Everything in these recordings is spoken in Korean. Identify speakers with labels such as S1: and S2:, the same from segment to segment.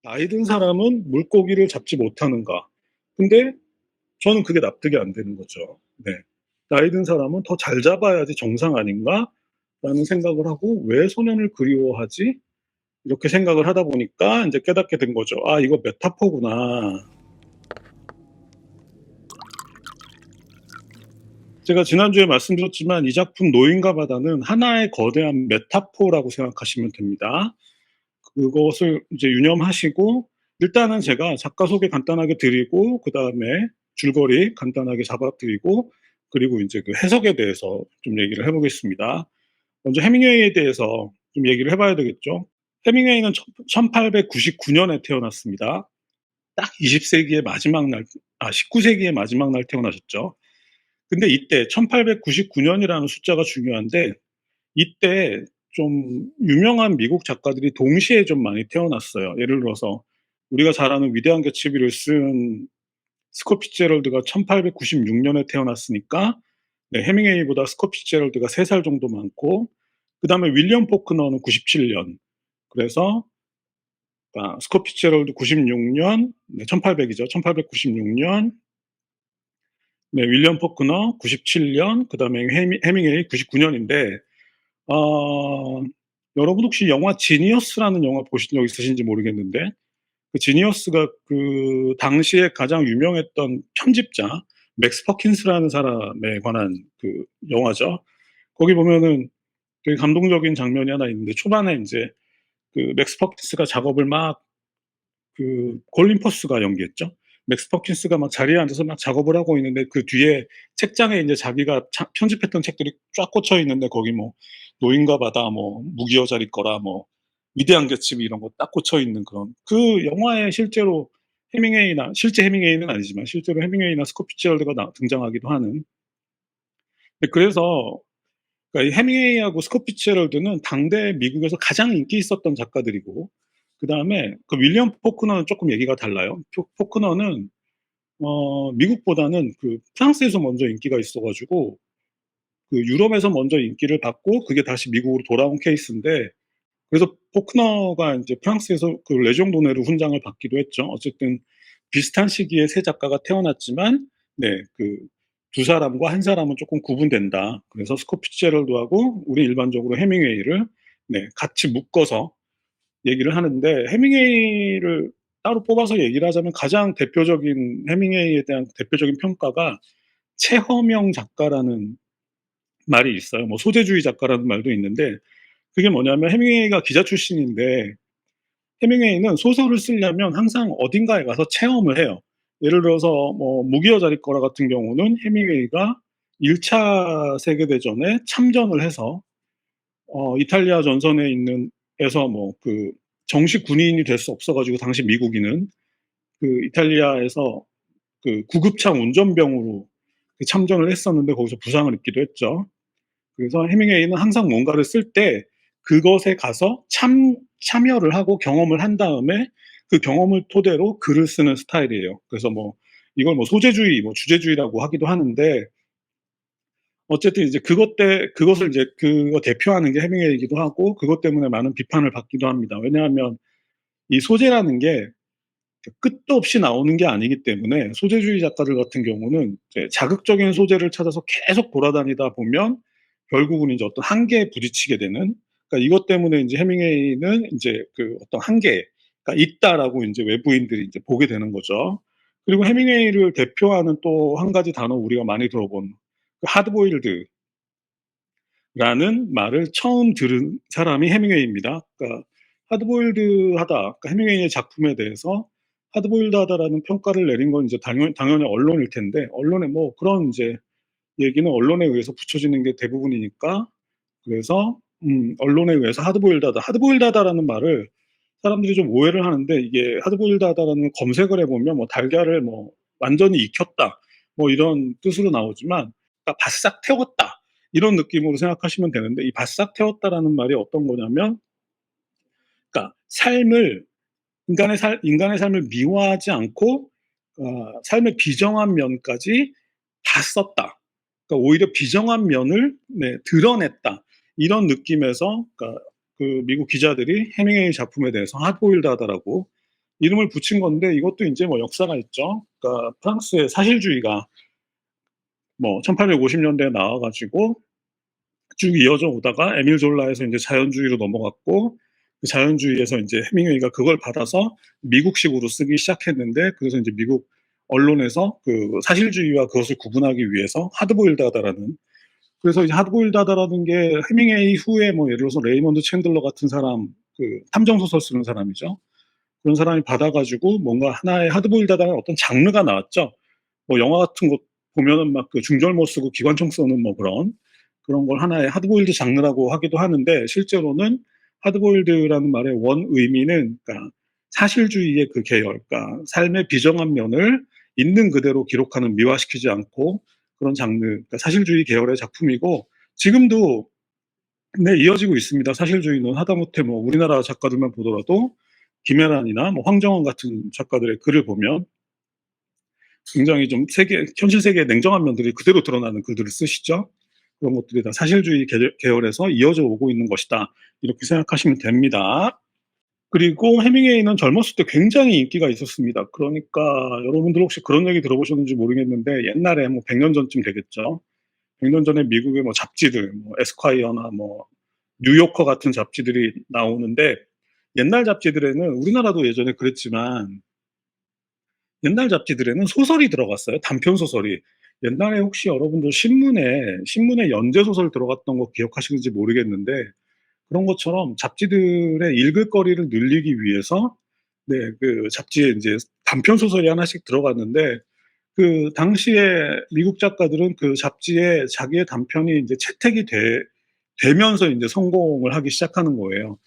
S1: 나이 든 사람은 물고기를 잡지 못하는가. 근데 저는 그게 납득이 안 되는 거죠. 네. 나이 든 사람은 더 잘 잡아야지 정상 아닌가라는 생각을 하고 '왜 소년을 그리워하지?' 이렇게 생각을 하다 보니까 인제 깨닫게 된 거죠. '아 이거 메타포구나.' 제가 지난주에 말씀드렸지만 이 작품 노인과 바다는 하나의 거대한 메타포라고 생각하시면 됩니다. 그것을 이제 유념하시고 일단은 제가 작가 소개 간단하게 드리고 그다음에 줄거리 간단하게 잡아 드리고 그리고 인제 그 해석에 대해서 좀 얘기를 해 보겠습니다. 먼저 해밍웨이에 대해서 좀 얘기를 해 봐야 되겠죠. 해밍웨이는 1899 년에 태어났습니다. 딱 20 세기의 마지막 날 19 세기의 마지막 날 태어나셨죠. 근데 이때 1899 년이라는 숫자가 중요한데 이때 좀 유명한 미국 작가들이 동시에 좀 많이 태어났어요. 예를 들어서 우리가 잘 아는 위대한 개츠비를 쓴 스콧 피츠제럴드가 1896 년에 태어났으니까 네 해밍웨이보다 스콧 피츠제럴드가 3살 정도 많고 그다음에 윌리엄 포크너는 97 년. 그래서 스콧 피츠제럴드 96 년 네 1800 이죠. 1896 년 네 윌리엄 포크너 97년 그다음에 해밍웨이 99 년인데 어 여러분 혹시 영화 지니어스라는 영화 보신 적 있으신지 모르겠는데 그 지니어스가 그 당시에 가장 유명했던 편집자 맥스 퍼킨스라는 사람에 관한 그 영화죠. 거기 보면은 되게 감동적인 장면이 하나 있는데 초반에 인제 그 맥스 퍼킨스가 작업을 막 그 콜린 퍼스가 연기했죠. 맥스 퍼킨스가 막 자리에 앉아서 막 작업을 하고 있는데 그 뒤에 책장에 인제 자기가 편집했던 책들이 쫙 꽂혀 있는데 거기 뭐 노인과 바다 뭐 무기여 자리 거라 뭐 위대한 개츠비 이런 거 딱 꽂혀 있는 그런 그 영화에 실제로 해밍웨이나 실제 해밍웨이는 아니지만 실제로 해밍웨이나 스콧 피츠제럴드가 등장하기도 하는 그래서 그러니까 이 해밍웨이하고 스콧 피츠제럴드는 당대 미국에서 가장 인기 있었던 작가들이고 그다음에 그 윌리엄 포크너는 쪼끔 얘기가 달라요. 포크너는 미국보다는 그 프랑스에서 먼저 인기가 있어 가지고 그 유럽에서 먼저 인기를 받고 그게 다시 미국으로 돌아온 케이스인데 그래서 포크너가 인제 프랑스에서 그 레지옹 도네르 훈장을 받기도 했죠. 어쨌든 비슷한 시기에 세 작가가 태어났지만 네 그 두 사람과 한 사람은 쪼끔 구분된다. 그래서 스콧 피츠제럴드하고 우리 일반적으로 해밍웨이를 네 같이 묶어서 얘기를 하는데 해밍웨이를 따로 뽑아서 얘기를 하자면 가장 대표적인 해밍웨이에 대한 대표적인 평가가 체험형 작가라는 말이 있어요. 뭐 소재주의 작가라는 말도 있는데 그게 뭐냐면 해밍웨이가 기자 출신인데 해밍웨이는 소설을 쓰려면 항상 어딘가에 가서 체험을 해요. 예를 들어서 뭐 무기여 자리거라 같은 경우는 해밍웨이가 1차 세계 대전에 참전을 해서 이탈리아 전선에 있는 에서 뭐 그 정식 군인이 될 수 없어 가지고 당시 미국인은 그 이탈리아에서 그 구급차 운전병으로 그 참전을 했었는데 거기서 부상을 입기도 했죠. 그래서 해밍웨이는 항상 뭔가를 쓸 때 그것에 가서 참여를 하고 경험을 한 다음에 그 경험을 토대로 글을 쓰는 스타일이에요. 그래서 뭐 이걸 뭐 소재주의 뭐 주제주의라고 하기도 하는데 어쨌든 이제 그것을 이제 그거 대표하는 게 해밍웨이이기도 하고 그것 때문에 많은 비판을 받기도 합니다. 왜냐하면 이 소재라는 게 끝도 없이 나오는 게 아니기 때문에 소재주의 작가들 같은 경우는 이제 자극적인 소재를 찾아서 계속 돌아다니다 보면 결국은 이제 어떤 한계에 부딪히게 되는 그러니까 이것 때문에 인제 해밍웨이는 인제 그 어떤 한계가 있다라고 인제 외부인들이 인제 보게 되는 거죠. 그리고 해밍웨이를 대표하는 또 한 가지 단어 우리가 많이 들어본 그 하드 보일드 라는 말을 처음 들은 사람이 해밍웨이입니다. 그러니까 하드보일드하다 그러니까 해밍웨이의 작품에 대해서 하드보일드하다라는 평가를 내린 건 이제 당연히 언론일 텐데 언론에 뭐 그런 인제 얘기는 언론에 의해서 붙여지는 게 대부분이니까 그래서 언론에 의해서 하드보일드하다. 하드보일드하다라는 말을 사람들이 좀 오해를 하는데 이게 하드보일드하다라는 검색을 해 보면 뭐 달걀을 뭐 완전히 익혔다 뭐 이런 뜻으로 나오지만 그러니까 바싹 태웠다 이런 느낌으로 생각하시면 되는데 이 바싹 태웠다라는 말이 어떤 거냐면 그러니까 삶을 인간의 삶을 미화하지 않고 삶의 비정한 면까지 다 썼다. 그러니까 오히려 비정한 면을 네 드러냈다. 이런 느낌에서 그러니까 그 미국 기자들이 해밍웨이 작품에 대해서 하드보일드하다라고 이름을 붙인 건데 이것도 인제 뭐 역사가 있죠. 그러니까 프랑스의 사실주의가 뭐 1850 년대에 나와 가지고 쭉 이어져 오다가 에밀 졸라에서 인제 자연주의로 넘어갔고 그 자연주의에서 인제 해밍웨이가 그걸 받아서 미국식으로 쓰기 시작했는데 그래서 인제 미국 언론에서 그 사실주의와 그것을 구분하기 위해서 하드보일드하다라는 그래서 이제 하드보일드하다라는 게 해밍웨이 후에 뭐 예를 들어서 레이먼드 챈들러 같은 사람 그 탐정 소설 쓰는 사람이죠. 그런 사람이 받아 가지고 뭔가 하나의 하드보일드하다는 어떤 장르가 나왔죠. 뭐 영화 같은 거 보면은 막 그 중절모 쓰고 기관총 쏘는 뭐 그런 걸 하나의 하드보일드 장르라고 하기도 하는데 실제로는 하드보일드라는 말의 원 의미는 그러니까 사실주의의 그 계열, 그러니까 삶의 비정한 면을 있는 그대로 기록하는 미화시키지 않고 그런 장르, 그러니까 사실주의 계열의 작품이고 지금도 네, 이어지고 있습니다. 사실주의는 하다못해 뭐 우리나라 작가들만 보더라도 김애란이나 뭐 황정원 같은 작가들의 글을 보면 굉장히 좀 현실 세계의 냉정한 면들이 그대로 드러나는 글들을 쓰시죠. 그런 것들이 다 사실주의 계열에서 이어져 오고 있는 것이다. 이렇게 생각하시면 됩니다. 그리고 해밍웨이는 젊었을 때 굉장히 인기가 있었습니다. 그러니까 여러분들 혹시 그런 얘기 들어보셨는지 모르겠는데 옛날에 뭐 100년 전쯤 되겠죠. 100년 전에 미국의 뭐 잡지들, 뭐 에스콰이어나 뭐 뉴요커 같은 잡지들이 나오는데 옛날 잡지들에는 우리나라도 예전에 그랬지만 옛날 잡지들에는 소설이 들어갔어요. 단편 소설이. 옛날에 혹시 여러분들 신문에 연재 소설 들어갔던 거 기억하시는지 모르겠는데 그런 것처럼 잡지들의 읽을 거리를 늘리기 위해서 네, 그 잡지에 인제 단편 소설이 하나씩 들어갔는데 그 당시에 미국 작가들은 그 잡지에 자기의 단편이 인제 채택이 되면서 인제 성공을 하기 시작하는 거예요.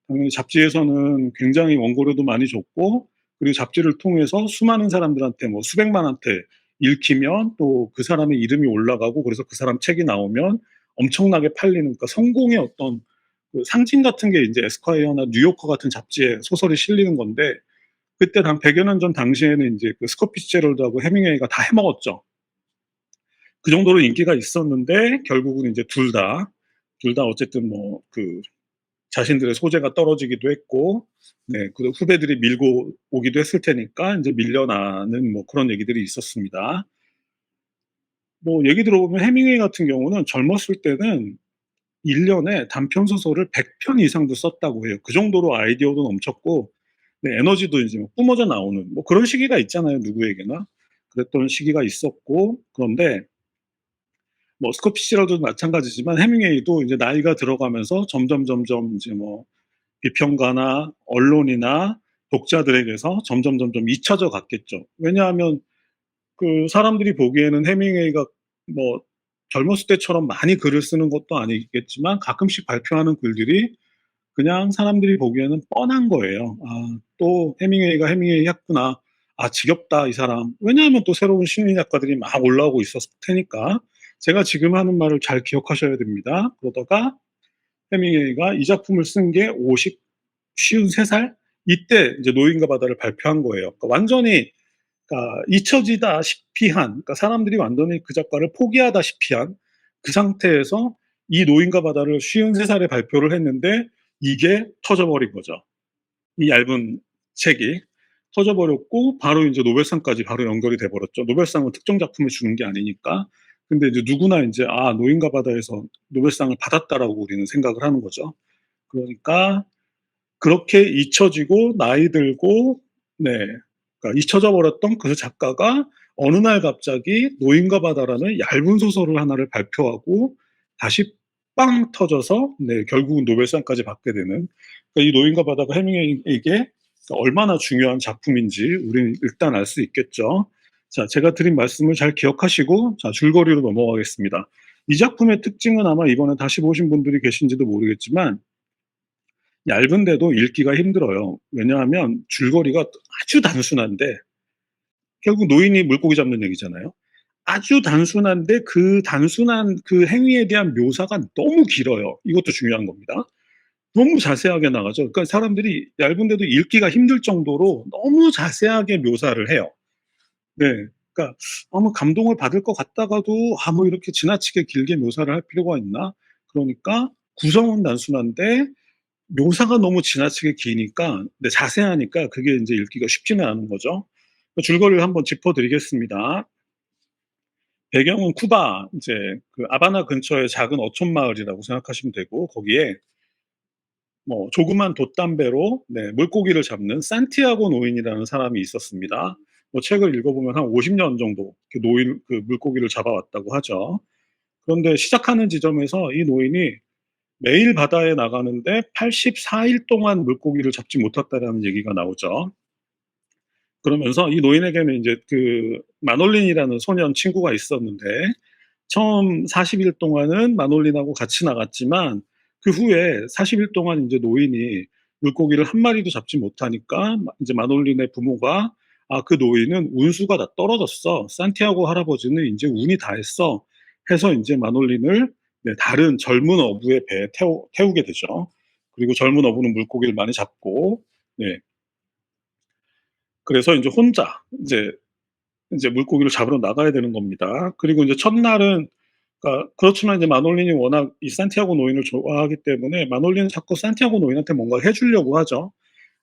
S1: 당연히 잡지에서는 굉장히 원고료도 많이 줬고 그리고 잡지를 통해서 수많은 사람들한테 뭐 수백만한테 읽히면 또 그 사람의 이름이 올라가고 그래서 그 사람 책이 나오면 엄청나게 팔리는 그러니까 성공의 어떤 그 상징 같은 게 인제 에스콰이어나 뉴요커 같은 잡지에 소설이 실리는 건데 그때 한 100여 년 전 당시에는 인제 그 스콧 피츠제럴드하고 해밍웨이가 다 해먹었죠. 그 정도로 인기가 있었는데 결국은 인제 둘 다 어쨌든 뭐그 자신들의 소재가 떨어지기도 했고 네 그 후배들이 밀고 오기도 했을 테니까 인제 밀려나는 뭐 그런 얘기들이 있었습니다. 뭐 얘기 들어보면 해밍웨이 같은 경우는 젊었을 때는 1 년에 단편 소설을 100편 이상도 썼다고 해요. 그 정도로 아이디어도 넘쳤고 네 에너지도 이제 뭐 뿜어져 나오는 뭐 그런 시기가 있잖아요, 누구에게나. 그랬던 시기가 있었고 그런데 뭐 스콧 피츠제럴드도 마찬가지지만 해밍웨이도 이제 나이가 들어가면서 점점 이제 뭐 비평가나 언론이나 독자들에게서 점점 잊혀져 갔겠죠. 왜냐하면 그 사람들이 보기에는 해밍웨이가 뭐 젊었을 때처럼 많이 글을 쓰는 것도 아니겠지만 가끔씩 발표하는 글들이 그냥 사람들이 보기에는 뻔한 거예요. '아 또 해밍웨이가 해밍웨이 했구나. 아 지겹다 이 사람.' 왜냐하면 또 새로운 신인 작가들이 막 올라오고 있었을 테니까. 제가 지금 하는 말을 잘 기억하셔야 됩니다. 그러다가 해밍웨이가 이 작품을 쓴 게 53살 이때 이제 노인과 바다를 발표한 거예요. 그러니까 완전히 그러니까 잊혀지다시피 한 그러니까 사람들이 완전히 그 작가를 포기하다시피 한 그 상태에서 이 노인과 바다를 53 살에 발표를 했는데 이게 터져 버린 거죠. 이 얇은 책이 터져 버렸고 바로 인제 노벨상까지 바로 연결이 돼 버렸죠. 노벨상은 특정 작품에 주는 게 아니니까. 근데 이제 누구나 인제 '아 노인과 바다에서 노벨상을 받았다.'라고 우리는 생각을 하는 거죠. 그러니까 그렇게 잊혀지고 나이 들고 네 그러니까 잊혀져 버렸던 그 작가가 어느 날 갑자기 노인과 바다라는 얇은 소설을 하나를 발표하고 다시 빵 터져서 네 결국은 노벨상까지 받게 되는 그러니까 이 노인과 바다가 해밍웨이에게 얼마나 중요한 작품인지 우리는 일단 알 수 있겠죠. 자 제가 드린 말씀을 잘 기억하시고 자 줄거리로 넘어가겠습니다. 이 작품의 특징은 아마 이번에 다시 보신 분들이 계신지도 모르겠지만 얇은데도 읽기가 힘들어요. 왜냐하면 줄거리가 아주 단순한데 결국 노인이 물고기 잡는 얘기잖아요. 아주 단순한데 그 단순한 그 행위에 대한 묘사가 너무 길어요. 이것도 중요한 겁니다. 너무 자세하게 나가죠. 그러니까 사람들이 얇은데도 읽기가 힘들 정도로 너무 자세하게 묘사를 해요. 네. 그러니까 뭐 감동을 받을 것 같다가도 '아 뭐 이렇게 지나치게 길게 묘사를 할 필요가 있나?' 그러니까 구성은 단순한데 묘사가 너무 지나치게 기니까 네 자세하니까 그게 인제 읽기가 쉽지는 않은 거죠. 그 줄거리를 한번 짚어 드리겠습니다. 배경은 쿠바 인제 그 아바나 근처의 작은 어촌 마을이라고 생각하시면 되고 거기에 뭐 조그만 돛담배로 네 물고기를 잡는 산티아고 노인이라는 사람이 있었습니다. 뭐 책을 읽어 보면 한 50년 정도 그 노인 그 물고기를 잡아왔다고 하죠. 그런데 시작하는 지점에서 이 노인이 매일 바다에 나가는데 84일 동안 물고기를 잡지 못했다라는 얘기가 나오죠. 그러면서 이 노인에게는 인제 그 마놀린이라는 소년 친구가 있었는데 처음 40일 동안은 마놀린하고 같이 나갔지만 그 후에 40일 동안 인제 노인이 물고기를 한 마리도 잡지 못하니까 인제 마놀린의 부모가 "아 그 노인은 운수가 다 떨어졌어. 산티아고 할아버지는 인제 운이 다했어." 해서 인제 마놀린을 네 다른 젊은 어부의 배에 태우게 되죠. 그리고 젊은 어부는 물고기를 많이 잡고 네 그래서 인제 혼자 인제 물고기를 잡으러 나가야 되는 겁니다. 그리고 인제 첫날은 그러니까 그렇지만 이제 마놀린이 워낙 이 산티아고 노인을 좋아하기 때문에 마놀린은 자꾸 산티아고 노인한테 뭔가를 해 주려고 하죠.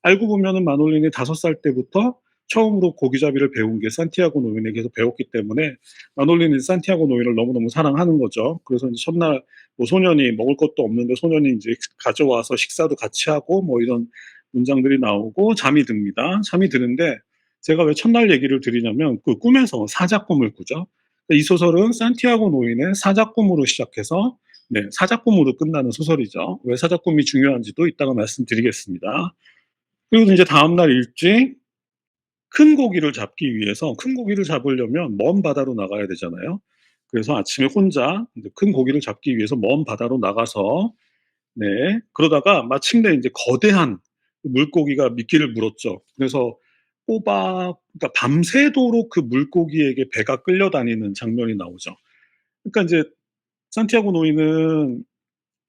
S1: 알고 보면은 마놀린이 5살 때부터 처음으로 고기잡이를 배운 게 산티아고 노인에게서 배웠기 때문에 마놀린은 산티아고 노인을 너무너무 사랑하는 거죠. 그래서 인제 첫날 뭐 소년이 먹을 것도 없는데 소년이 인제 가져와서 식사도 같이 하고 뭐 이런 문장들이 나오고 잠이 듭니다. 잠이 드는데 제가 왜 첫날 얘기를 드리냐면 그 꿈에서 사자꿈을 꾸죠. 이 소설은 산티아고 노인의 사자꿈으로 시작해서 네 사자꿈으로 끝나는 소설이죠. 왜 사자꿈이 중요한지도 이따가 말씀드리겠습니다. 그리고 인제 다음날 일찍 큰 고기를 잡기 위해서 큰 고기를 잡으려면 먼 바다로 나가야 되잖아요. 그래서 아침에 혼자 인제 큰 고기를 잡기 위해서 먼 바다로 나가서 네 그러다가 마침내 인제 거대한 그 물고기가 미끼를 물었죠. 그래서 그러니까 밤새도록 그 물고기에게 배가 끌려다니는 장면이 나오죠. 그러니까 인제 산티아고 노인은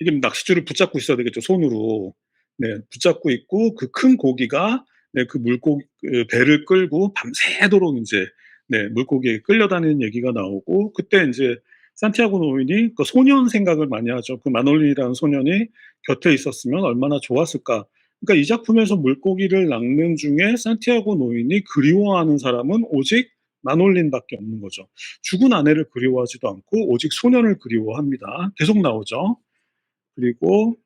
S1: 이게 낚싯줄을 붙잡고 있어야 되겠죠, 손으로. 네. 붙잡고 있고 그 큰 고기가 네 그 물고기 그 배를 끌고 밤새도록 인제 네 물고기에 끌려다니는 얘기가 나오고 그때 인제 산티아고 노인이 그 소년 생각을 많이 하죠. 그 마놀린이라는 소년이 곁에 있었으면 얼마나 좋았을까. 그러니까 이 작품에서 물고기를 낚는 중에 산티아고 노인이 그리워하는 사람은 오직 마놀린밖에 없는 거죠. 죽은 아내를 그리워하지도 않고 오직 소년을 그리워합니다. 계속 나오죠. 그리고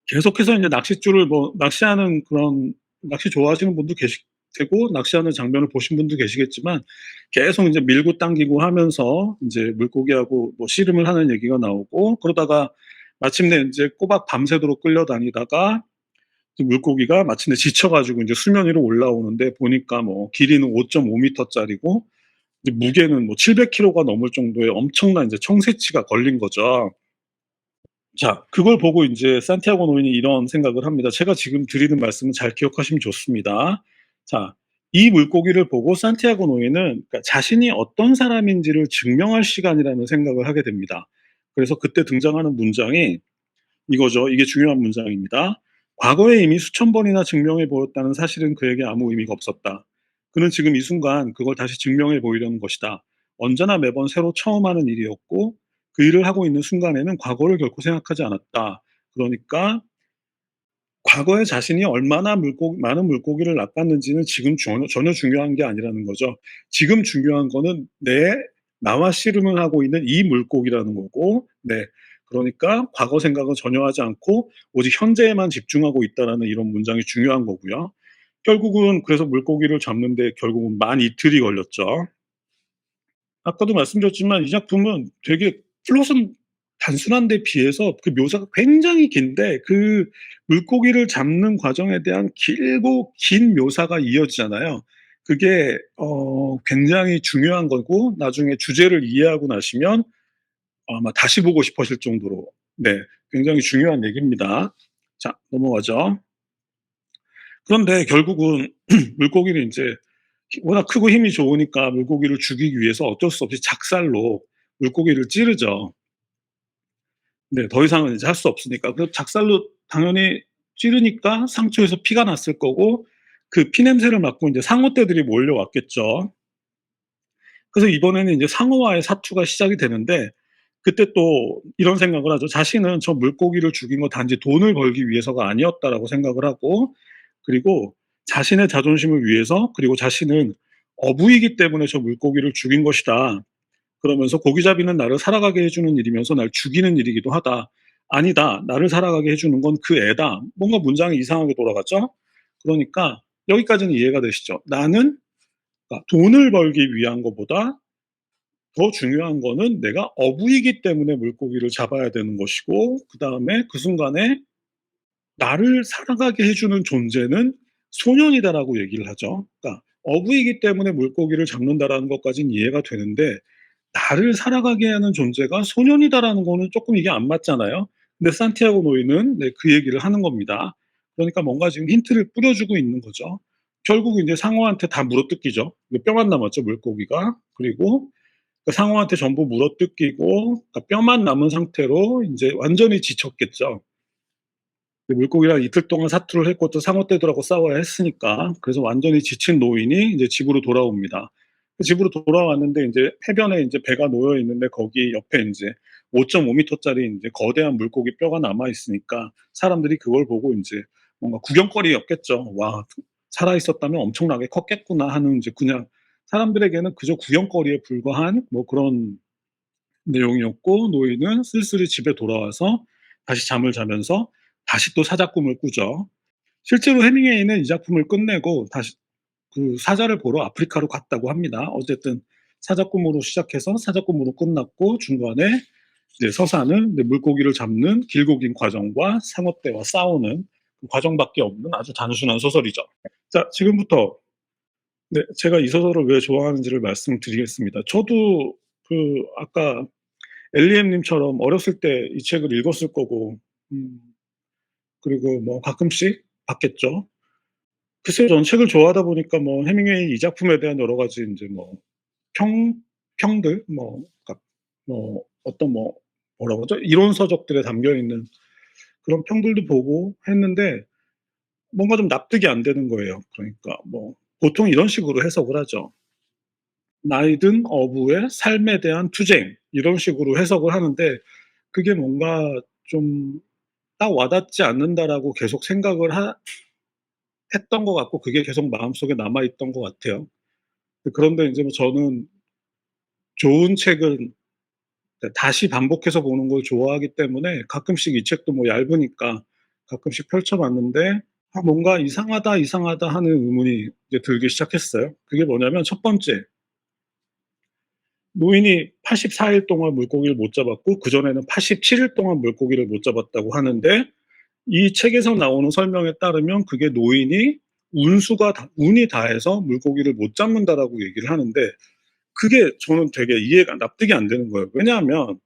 S1: 계속해서 인제 낚싯줄을 뭐 낚시하는 그런 낚시 좋아하시는 분도 계실 테고 낚시하는 장면을 보신 분도 계시겠지만 계속 인제 밀고 당기고 하면서 인제 물고기하고 뭐 씨름을 하는 얘기가 나오고 그러다가 마침내 인제 꼬박 밤새도록 끌려다니다가 그 물고기가 마침내 지쳐 가지고 인제 수면 위로 올라오는데 보니까 뭐 길이는 5.5 미터짜리고 이제 무게는 뭐 700 킬로가 넘을 정도의 엄청난 인제 청새치가 걸린 거죠. 자 그걸 보고 인제 산티아고 노인이 이런 생각을 합니다. 제가 지금 드리는 말씀은 잘 기억하시면 좋습니다. 자 이 물고기를 보고 산티아고 노인은 그러니까 자신이 어떤 사람인지를 증명할 시간이라는 생각을 하게 됩니다. 그래서 그때 등장하는 문장이 이거죠. 이게 중요한 문장입니다. 과거에 이미 수천 번이나 증명해 보였다는 사실은 그에게 아무 의미가 없었다. 그는 지금 이 순간 그걸 다시 증명해 보이려는 것이다. 언제나 매번 새로 처음 하는 일이었고 그 일을 하고 있는 순간에는 과거를 결코 생각하지 않았다. 그러니까 과거에 자신이 얼마나 많은 물고기를 낚았는지는 지금 전혀 중요한 게 아니라는 거죠. 지금 중요한 거는 나와 씨름을 하고 있는 이 물고기라는 거고 네 그러니까 과거 생각은 전혀 하지 않고 오직 현재에만 집중하고 있다라는 이런 문장이 중요한 거고요. 결국은 그래서 물고기를 잡는 데 결국은 만 이틀이 걸렸죠. 아까도 말씀드렸지만 이 작품은 되게 플롯은 단순한 데 비해서 그 묘사가 굉장히 긴데 그 물고기를 잡는 과정에 대한 길고 긴 묘사가 이어지잖아요. 그게 굉장히 중요한 거고 나중에 주제를 이해하고 나시면 아마 다시 보고 싶으실 정도로 네 굉장히 중요한 얘기입니다. 자 넘어가죠. 그런데 결국은 물고기는 인제 워낙 크고 힘이 좋으니까 물고기를 죽이기 위해서 어쩔 수 없이 작살로 물고기를 찌르죠. 네. 더 이상은 이제 할 수 없으니까. 그 작살로 당연히 찌르니까 상처에서 피가 났을 거고 그 피 냄새를 맡고 인제 상어떼들이 몰려왔겠죠. 그래서 이번에는 인제 상어와의 사투가 시작이 되는데 그때 또 이런 생각을 하죠. 자신은 '저 물고기를 죽인 건 단지 돈을 벌기 위해서가 아니었다.'라고 생각을 하고, 그리고 자신의 자존심을 위해서, 그리고 자신은 '어부이기 때문에 저 물고기를 죽인 것이다.' 그러면서 '고기잡이는 나를 살아가게 해 주는 일이면서 날 죽이는 일이기도 하다. 아니다. 나를 살아가게 해 주는 건 그 애다.' 뭔가 문장이 이상하게 돌아갔죠. 그러니까 여기까지는 이해가 되시죠? 나는, 그러니까 돈을 벌기 위한 것보다 더 중요한 거는 내가 어부이기 때문에 물고기를 잡아야 되는 것이고, 그다음에 그 순간에 '나를 살아가게 해 주는 존재는 소년이다.'라고 얘기를 하죠. 그러니까 어부이기 때문에 물고기를 잡는다라는 것까지는 이해가 되는데, '나를 살아가게 하는 존재가 소년이다.'라는 거는 쪼끔 이게 안 맞잖아요. 근데 산티아고 노이는 그 얘기를 하는 겁니다. 그러니까 뭔가 지금 힌트를 뿌려주고 있는 거죠. 결국 인제 상어한테 다 물어뜯기죠. 그 뼈만 남았죠, 물고기가. 그리고 그 상어한테 전부 물어뜯기고, 그러니까 뼈만 남은 상태로 인제 완전히 지쳤겠죠. 그 물고기랑 이틀 동안 사투를 했고 또 상어 떼들하고 싸워야 했으니까. 그래서 완전히 지친 노인이 이제 집으로 돌아옵니다. 그 집으로 돌아왔는데 인제 해변에 인제 배가 놓여 있는데, 거기 옆에 인제 5.5 미터짜리 인제 거대한 물고기 뼈가 남아 있으니까 사람들이 그걸 보고 인제 뭔가 구경거리였겠죠. '와, 살아 있었다면 엄청나게 컸겠구나.' 하는, 인제 그냥 사람들에게는 그저 구경거리에 불과한 뭐 그런 내용이었고, 노인은 쓸쓸히 집에 돌아와서 다시 잠을 자면서 다시 또 사자 꿈을 꾸죠. 실제로 해밍웨이는 이 작품을 끝내고 다시 그 사자를 보러 아프리카로 갔다고 합니다. 어쨌든 사자 꿈으로 시작해서 사자 꿈으로 끝났고, 중간에 이제 서사는 이제 물고기를 잡는 길고 긴 과정과 상어떼와 싸우는 그 과정밖에 없는 아주 단순한 소설이죠. 자, 지금부터 제가 이 소설을 왜 좋아하는지를 말씀드리겠습니다. 저도 아까 엘리엠 님처럼 어렸을 때 이 책을 읽었을 거고, 음 그리고 뭐 가끔씩 봤겠죠. 글쎄요. 저는 책을 좋아하다 보니까 뭐 해밍웨이 이 작품에 대한 여러 가지 인제 뭐 평 평들, 뭐 그러니까 뭐 어떤 뭐라 그러죠? 이론 서적들에 담겨 있는 그런 평들도 보고 했는데, 뭔가 좀 납득이 안 되는 거예요. 그러니까 뭐 보통 이런 식으로 해석을 하죠. "나이 든 어부의 삶에 대한 투쟁." 이런 식으로 해석을 하는데, 그게 뭔가 좀 딱 와닿지 않는다라고 계속 생각을 했던 것 같고, 그게 계속 마음속에 남아 있던 것 같아요. 그런데 인제 뭐 저는 좋은 책은 다시 반복해서 보는 걸 좋아하기 때문에 가끔씩 이 책도 뭐 얇으니까 가끔씩 펼쳐 봤는데, '아, 뭔가 이상하다, 이상하다.' 하는 의문이 이제 들기 시작했어요. 그게 뭐냐면, 첫 번째, 노인이 84일 동안 물고기를 못 잡았고 그전에는 87일 동안 물고기를 못 잡았다고 하는데, 이 책에서 나오는 설명에 따르면 그게 노인이 운이 다해서 물고기를 못 잡는다라고 얘기를 하는데, 그게 저는 되게 이해가 납득이 안 되는 거예요. 왜냐하면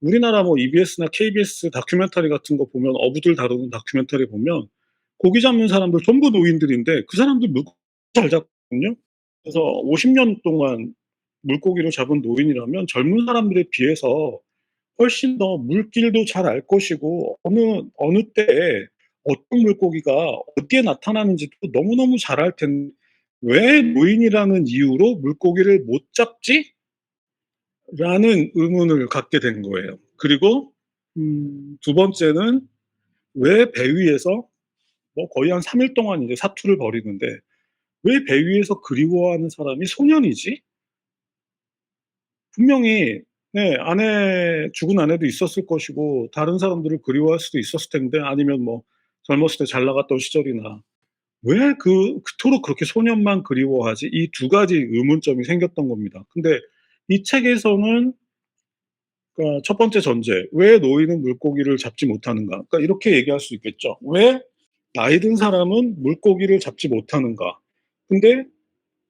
S1: 우리나라 뭐 EBS나 KBS 다큐멘터리 같은 거 보면, 어부들 다루는 다큐멘터리 보면 고기 잡는 사람들 전부 노인들인데 그 사람들 물고기 잘 잡거든요. 그래서 50년 동안 물고기를 잡은 노인이라면 젊은 사람들에 비해서 훨씬 더 물길도 잘 알 것이고, 어느 때에 어떤 물고기가 어디에 나타나는지도 너무너무 잘 알 텐데 '왜 노인이라는 이유로 물고기를 못 잡지?'라는 의문을 갖게 된 거예요. 그리고 두 번째는, 왜 배 위에서 뭐 거의 한 3일 동안 이제 사투를 벌이는데 왜 배 위에서 그리워하는 사람이 소년이지? 분명히 죽은 아내도 있었을 것이고 다른 사람들을 그리워할 수도 있었을 텐데, 아니면 뭐 젊었을 때 잘 나갔던 시절이나, 왜 그토록 그렇게 소년만 그리워하지? 이 두 가지 의문점이 생겼던 겁니다. 근데 이 책에서는, 그러니까 첫 번째 전제, '왜 노인은 물고기를 잡지 못하는가?' 그러니까 이렇게 얘기할 수 있겠죠. '왜 나이 든 사람은 물고기를 잡지 못하는가?' 근데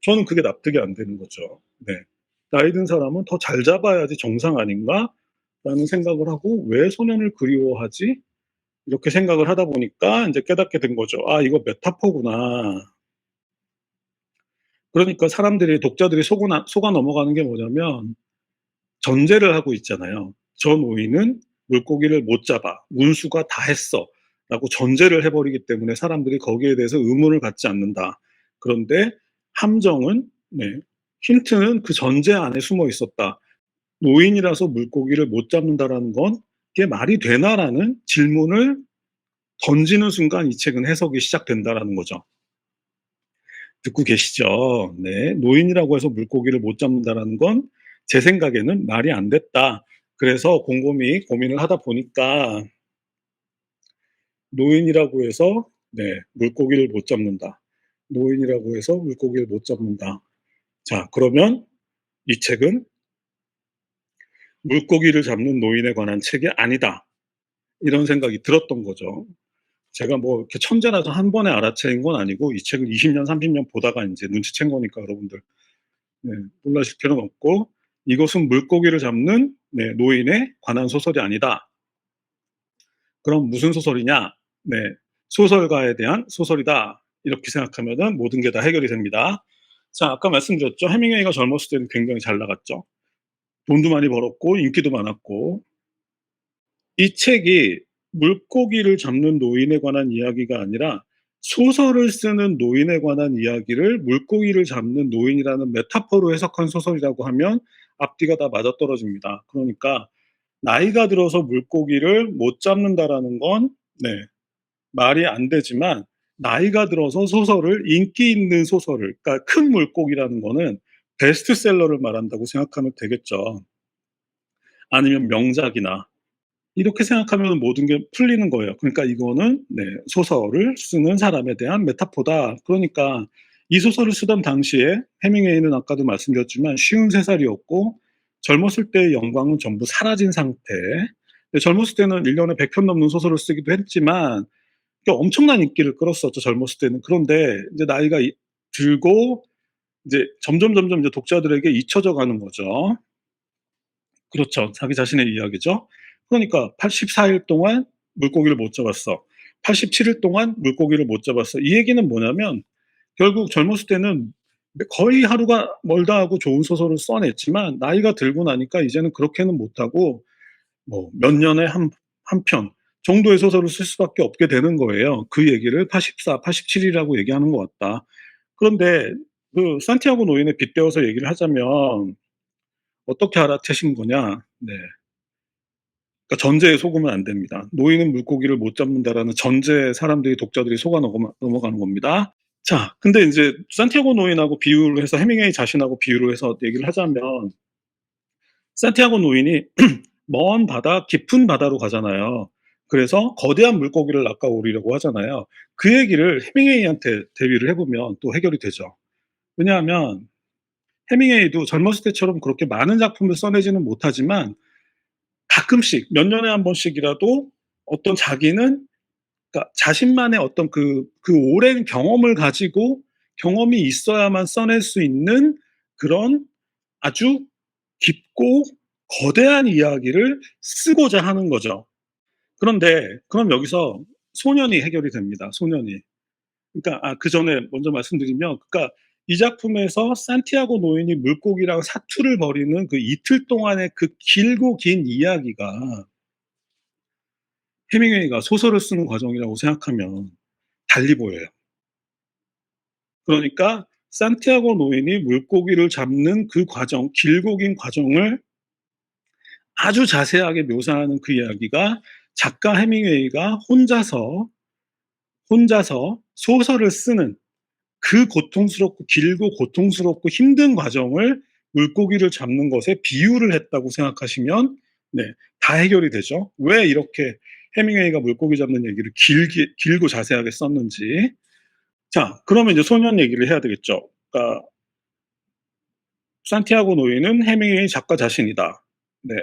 S1: 저는 그게 납득이 안 되는 거죠. 네. '나이 든 사람은 더 잘 잡아야지 정상 아닌가?'라는 생각을 하고, '왜 소년을 그리워하지?' 이렇게 생각을 하다 보니까 인제 깨닫게 된 거죠. '아, 이거 메타포구나.' 그러니까 사람들이, 독자들이 속아 넘어가는 게 뭐냐면, 전제를 하고 있잖아요. '저 노인은 물고기를 못 잡아. 운수가 다 했어.'라고 전제를 해 버리기 때문에 사람들이 거기에 대해서 의문을 갖지 않는다. 그런데 함정은, 힌트는 그 전제 안에 숨어 있었다. 노인이라서 물고기를 못 잡는다라는 건 이게 말이 되나라는 질문을 던지는 순간 이 책은 해석이 시작된다라는 거죠. 듣고 계시죠? 네. 노인이라고 해서 물고기를 못 잡는다라는 건 제 생각에는 말이 안 됐다. 그래서 곰곰이 고민을 하다 보니까 노인이라고 해서 네, 물고기를 못 잡는다. 노인이라고 해서 물고기를 못 잡는다. 자, 그러면 이 책은 물고기를 잡는 노인에 관한 책이 아니다. 이런 생각이 들었던 거죠. 제가 뭐 이렇게 천재라서 한 번에 알아챈 건 아니고 이 책을 20년, 30년 보다가 인제 눈치챈 거니까 여러분들 네, 놀라실 필요는 없고 이것은 물고기를 잡는 네, 노인에 관한 소설이 아니다. 그럼 무슨 소설이냐? 네, 소설가에 대한 소설이다. 이렇게 생각하면은 모든 게 다 해결이 됩니다. 자, 아까 말씀드렸죠. 해밍웨이가 젊었을 때는 굉장히 잘 나갔죠. 돈도 많이 벌었고 인기도 많았고 이 책이 물고기를 잡는 노인에 관한 이야기가 아니라 소설을 쓰는 노인에 관한 이야기를 물고기를 잡는 노인이라는 메타포로 해석한 소설이라고 하면 앞뒤가 다 맞아떨어집니다. 그러니까 나이가 들어서 물고기를 못 잡는다라는 건 네, 말이 안 되지만 나이가 들어서 소설을 인기 있는 소설을 그러니까 큰 물고기라는 거는 베스트셀러를 말한다고 생각하면 되겠죠. 아니면 명작이나 이렇게 생각하면 모든 게 풀리는 거예요. 그러니까 이거는 네, 소설을 쓰는 사람에 대한 메타포다. 그러니까 이 소설을 쓰던 당시에 해밍웨이는 아까도 말씀드렸지만 53살이었고 젊었을 때의 영광은 전부 사라진 상태. 젊었을 때는 1년에 100편 넘는 소설을 쓰기도 했지만 엄청난 인기를 끌었었죠. 젊었을 때는. 그런데 이제 나이가 들고 이제 점점 이제 독자들에게 잊혀져 가는 거죠. 그렇죠. 자기 자신의 이야기죠. 그러니까 84일 동안 물고기를 못 잡았어. 87일 동안 물고기를 못 잡았어. 이 얘기는 뭐냐면 결국 젊었을 때는 거의 하루가 멀다 하고 좋은 소설을 써냈지만 나이가 들고 나니까 이제는 그렇게는 못하고 뭐 몇 년에 한 편 정도의 소설을 쓸 수밖에 없게 되는 거예요. 그 얘기를 84, 87이라고 얘기하는 것 같다. 그런데 그 산티아고 노인에 빗대어서 얘기를 하자면 어떻게 알아채신 거냐? 네. 그러니까 전제에 속으면 안 됩니다. 노인은 물고기를 못 잡는다라는 전제에 사람들이 독자들이 속아 넘어가는 겁니다. 자, 근데 인제 산티아고 노인하고 비유를 해서 해밍웨이 자신하고 비유를 해서 얘기를 하자면 산티아고 노인이 먼 바다, 깊은 바다로 가잖아요. 그래서 거대한 물고기를 낚아오리려고 하잖아요. 그 얘기를 해밍웨이한테 대비를 해 보면 또 해결이 되죠. 왜냐하면 해밍웨이도 젊었을 때처럼 그렇게 많은 작품을 써내지는 못하지만 가끔씩 몇 년에 한 번씩이라도 어떤 자기는 그러니까 자신만의 어떤 그 오랜 경험을 가지고 경험이 있어야만 써낼 수 있는 그런 아주 깊고 거대한 이야기를 쓰고자 하는 거죠. 그런데 그럼 여기서 소년이 해결이 됩니다. 소년이. 그러니까 그전에 먼저 말씀드리면 그러니까 이 작품에서 산티아고 노인이 물고기랑 사투를 벌이는 그 이틀 동안의 그 길고 긴 이야기가 해밍웨이가 소설을 쓰는 과정이라고 생각하면 달리 보여요. 그러니까 산티아고 노인이 물고기를 잡는 그 과정, 길고 긴 과정을 아주 자세하게 묘사하는 그 이야기가 작가 해밍웨이가 혼자서 소설을 쓰는 그 고통스럽고 길고 고통스럽고 힘든 과정을 물고기를 잡는 것에 비유를 했다고 생각하시면 네, 다 해결이 되죠. 왜 이렇게 해밍웨이가 물고기 잡는 얘기를 길고 자세하게 썼는지. 자, 그러면 이제 소년 얘기를 해야 되겠죠. 그러니까 산티아고 노인은 해밍웨이 작가 자신이다. 네.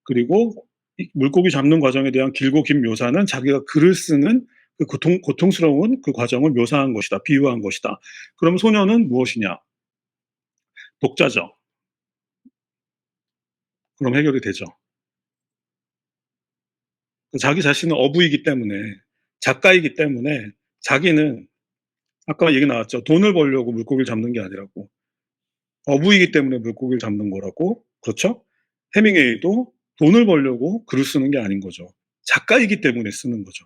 S1: 그리고 이 물고기 잡는 과정에 대한 길고 긴 묘사는 자기가 글을 쓰는 그 고통스러운 그 과정을 묘사한 것이다. 비유한 것이다. 그럼 소년은 무엇이냐? 독자죠. 그럼 해결이 되죠. 자기 자신은 어부이기 때문에 작가이기 때문에 자기는 아까 얘기 나왔죠. 돈을 벌려고 물고기를 잡는 게 아니라고. 어부이기 때문에 물고기를 잡는 거라고. 그렇죠? 해밍웨이도 돈을 벌려고 글을 쓰는 게 아닌 거죠. 작가이기 때문에 쓰는 거죠.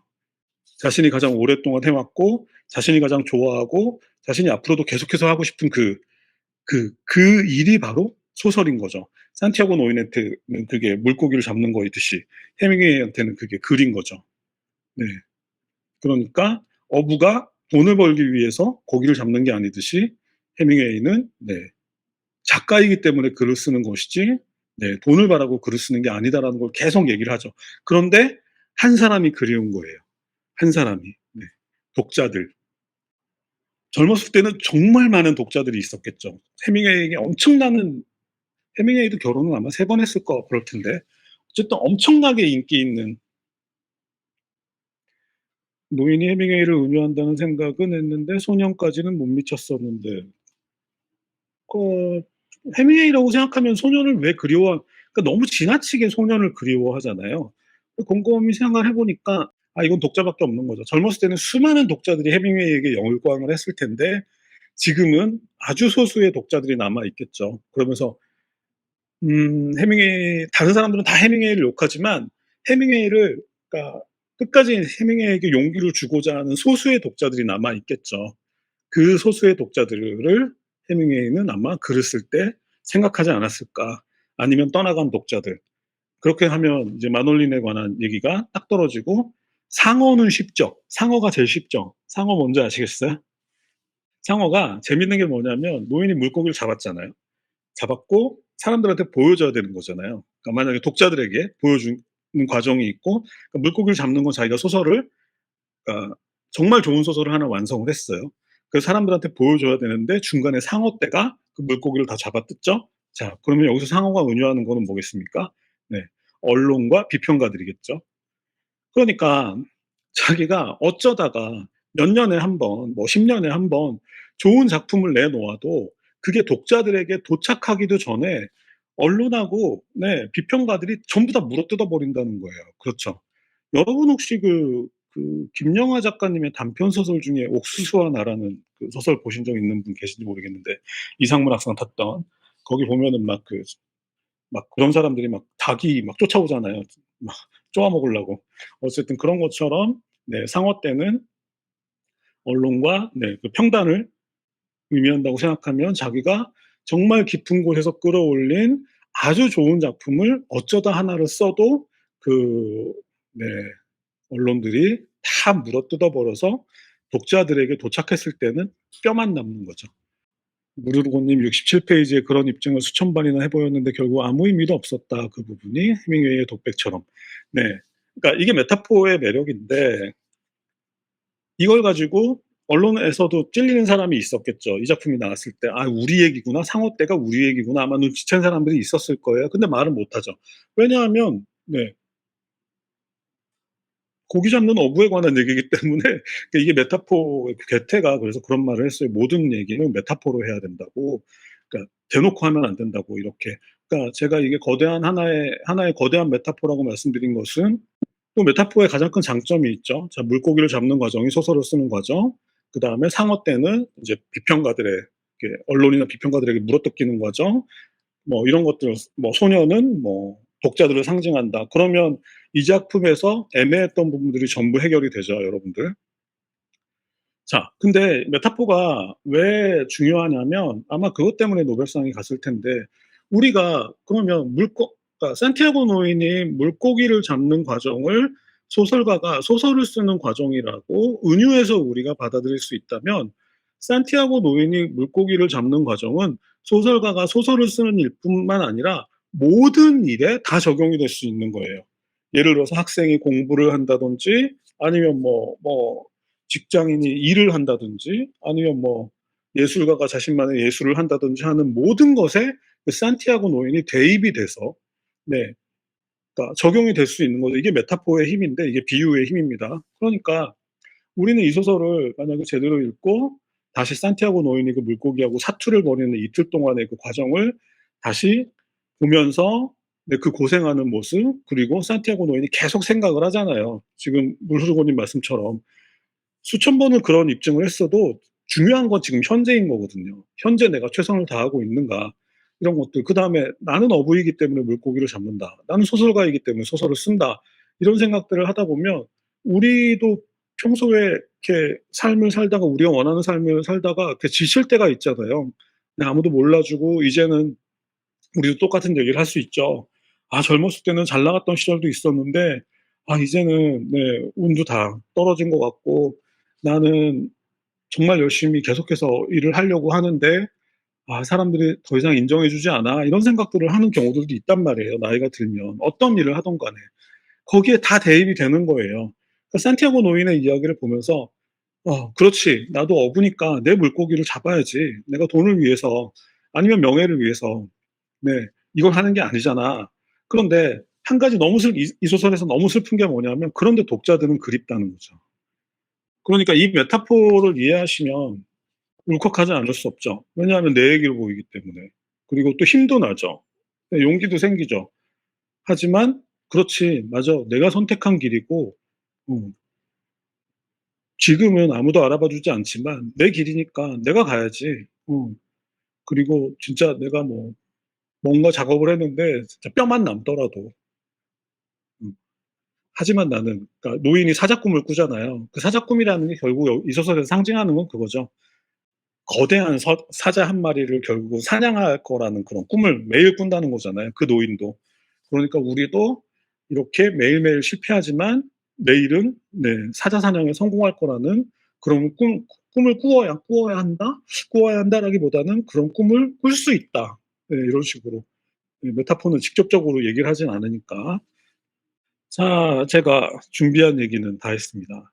S1: 자신이 가장 오랫동안 해왔고 자신이 가장 좋아하고 자신이 앞으로도 계속해서 하고 싶은 그 일이 바로 소설인 거죠. 산티아고 노인한테는 그게 물고기를 잡는 거이듯이 해밍웨이한테는 그게 글인 거죠. 네. 그러니까 어부가 돈을 벌기 위해서 고기를 잡는 게 아니듯이 해밍웨이는 작가이기 때문에 글을 쓰는 것이지 돈을 벌라고 글을 쓰는 게 아니다라는 걸 계속 얘기를 하죠. 그런데 한 사람이 그리운 거예요. 한 사람이. 네. 독자들. 젊었을 때는 정말 많은 독자들이 있었겠죠. 해밍웨이에게 엄청나는 해밍웨이도 결혼을 아마 3번 했을 거 그럴 텐데 어쨌든 엄청나게 인기 있는 노인이 해밍웨이를 은유한다는 생각은 했는데 소년까지는 못 미쳤었는데 그 해밍웨이라고 생각하면 소년을 왜 그리워 그러니까 너무 지나치게 소년을 그리워하잖아요. 곰곰이 생각을 해 보니까 이건 독자밖에 없는 거죠. 젊었을 때는 수많은 독자들이 해밍웨이에게 열광을 했을 텐데 지금은 아주 소수의 독자들이 남아 있겠죠. 그러면서 해밍웨이 다른 사람들은 다 해밍웨이를 욕하지만 해밍웨이를 그러니까 끝까지 해밍웨이에게 용기를 주고자 하는 소수의 독자들이 남아 있겠죠. 그 소수의 독자들을 해밍웨이는 아마 글을 쓸 때 생각하지 않았을까. 아니면 떠나간 독자들. 그렇게 하면 이제 마놀린에 관한 얘기가 딱 떨어지고 상어는 쉽죠. 상어가 제일 쉽죠. 상어 뭔지 아시겠어요? 상어가 재밌는 게 뭐냐면 노인이 물고기를 잡았잖아요. 잡았고 사람들한테 보여줘야 되는 거잖아요. 그러니까 만약에 독자들에게 보여주는 과정이 있고 그러니까 물고기를 잡는 건 자기가 소설을 그러니까 정말 좋은 소설을 하나 완성을 했어요. 그래서 사람들한테 보여줘야 되는데 중간에 상어떼가 그 물고기를 다 잡아뜯죠. 자, 그러면 여기서 상어가 은유하는 거는 뭐겠습니까? 네, 언론과 비평가들이겠죠. 그러니까 자기가 어쩌다가 몇 년에 한 번, 뭐 10년에 한 번 좋은 작품을 내놓아도 그게 독자들에게 도착하기도 전에 언론하고 비평가들이 전부 다 물어뜯어 버린다는 거예요. 그렇죠. 여러분 혹시 김영하 작가님의 단편 소설 중에 옥수수와 나라는 그 소설 보신 적 있는 분 계신지 모르겠는데 이상문 학상 탔던 거기 보면은 막 그런 사람들이 막 닭이 막 쫓아오잖아요. 막 쪼아 먹으려고. 어쨌든 그런 것처럼 상어 때는 언론과 그 평단을 의미한다고 생각하면 자기가 정말 깊은 곳에서 끌어올린 아주 좋은 작품을 어쩌다 하나를 써도 그 네 언론들이 다 물어뜯어 버려서 독자들에게 도착했을 때는 뼈만 남는 거죠. 무르르고님 67페이지에 그런 입증을 수천 번이나 해보였는데 결국 아무 의미도 없었다. 그 부분이 해밍웨이의 독백처럼. 네. 그러니까 이게 메타포의 매력인데 이걸 가지고 언론에서도 찔리는 사람이 있었겠죠. 이 작품이 나왔을 때 우리 얘기구나. 상어 때가 우리 얘기구나. 아마 눈치챈 사람들이 있었을 거예요. 근데 말은 못하죠. 왜냐하면 고기 잡는 어부에 관한 얘기이기 때문에 이게 메타포의 괴테가 그래서 그런 말을 했어요. 모든 얘기는 메타포로 해야 된다고. 그러니까 대놓고 하면 안 된다고 이렇게. 그러니까 제가 이게 거대한 하나의 거대한 메타포라고 말씀드린 것은 또 메타포의 가장 큰 장점이 있죠. 자, 물고기를 잡는 과정이 소설을 쓰는 과정. 그다음에 상어 때는 이제 비평가들의 언론이나 비평가들에게 물어뜯기는 과정. 뭐 이런 것들 뭐 소녀는 뭐 독자들을 상징한다. 그러면 이 작품에서 애매했던 부분들이 전부 해결이 되죠, 여러분들. 자, 근데 메타포가 왜 중요하냐면 아마 그것 때문에 노벨상이 갔을 텐데 우리가 그러면 그러니까 산티아고 노인이 물고기를 잡는 과정을 소설가가 소설을 쓰는 과정이라고 은유해서 우리가 받아들일 수 있다면 산티아고 노인이 물고기를 잡는 과정은 소설가가 소설을 쓰는 일뿐만 아니라 모든 일에 다 적용이 될 수 있는 거예요. 예를 들어서 학생이 공부를 한다든지 아니면 뭐 직장인이 일을 한다든지 아니면 뭐 예술가가 자신만의 예술을 한다든지 하는 모든 것에 그 산티아고 노인이 대입이 돼서 네, 그러니까 적용이 될 수 있는 거죠. 이게 메타포의 힘인데 이게 비유의 힘입니다. 그러니까 우리는 이 소설을 만약에 제대로 읽고 다시 산티아고 노인이 그 물고기하고 사투를 벌이는 이틀 동안의 그 과정을 다시 보면서 그 고생하는 모습 그리고 산티아고 노인이 계속 생각을 하잖아요. 지금 물흐르고님 말씀처럼 수천 번을 그런 입증을 했어도 중요한 건 지금 현재인 거거든요. 현재 내가 최선을 다하고 있는가 이런 것들. 그다음에 나는 어부이기 때문에 물고기를 잡는다. 나는 소설가이기 때문에 소설을 쓴다. 이런 생각들을 하다 보면 우리도 평소에 이렇게 삶을 살다가 우리가 원하는 삶을 살다가 이렇게 지칠 때가 있잖아요. 아무도 몰라주고 이제는 우리도 똑같은 얘기를 할 수 있죠. "아 젊었을 때는 잘 나갔던 시절도 있었는데 아 이제는 네 운도 다 떨어진 것 같고 나는 정말 열심히 계속해서 일을 하려고 하는데 아 사람들이 더 이상 인정해 주지 않아." 이런 생각들을 하는 경우들도 있단 말이에요, 나이가 들면. 어떤 일을 하든 간에. 거기에 다 대입이 되는 거예요. 그 산티아고 노인의 이야기를 보면서 '그렇지. 나도 어부니까 내 물고기를 잡아야지. 내가 돈을 위해서 아니면 명예를 위해서 네 이걸 하는 게 아니잖아.' 그런데 한 가지 너무 슬 이 소설에서 너무 슬픈 게 뭐냐면 그런데 독자들은 그립다는 거죠. 그러니까 이 메타포를 이해하시면 울컥하지 않을 수 없죠. 왜냐하면 내 얘기로 보이기 때문에. 그리고 또 힘도 나죠. 네 용기도 생기죠. 하지만 그렇지. 맞아. 내가 선택한 길이고 어 지금은 아무도 알아봐 주지 않지만 내 길이니까 내가 가야지. 그리고 진짜 내가 뭐 뭔가 작업을 했는데 진짜 뼈만 남더라도 음 하지만 나는 그러니까 노인이 사자꿈을 꾸잖아요. 그 사자꿈이라는 게 결국 이 소설에서 상징하는 건 그거죠. 거대한 사자 한 마리를 결국 사냥할 거라는 그런 꿈을 매일 꾼다는 거잖아요, 그 노인도. 그러니까 우리도 이렇게 매일매일 실패하지만 내일은 네 사자 사냥에 성공할 거라는 그런 꿈을 꾸어야 한다? 꾸어야 한다라기보다는 '그런 꿈을 꿀 수 있다.' 네 이런 식으로. 네 메타포는 직접적으로 얘기를 하진 않으니까. 자 제가 준비한 얘기는 다 했습니다.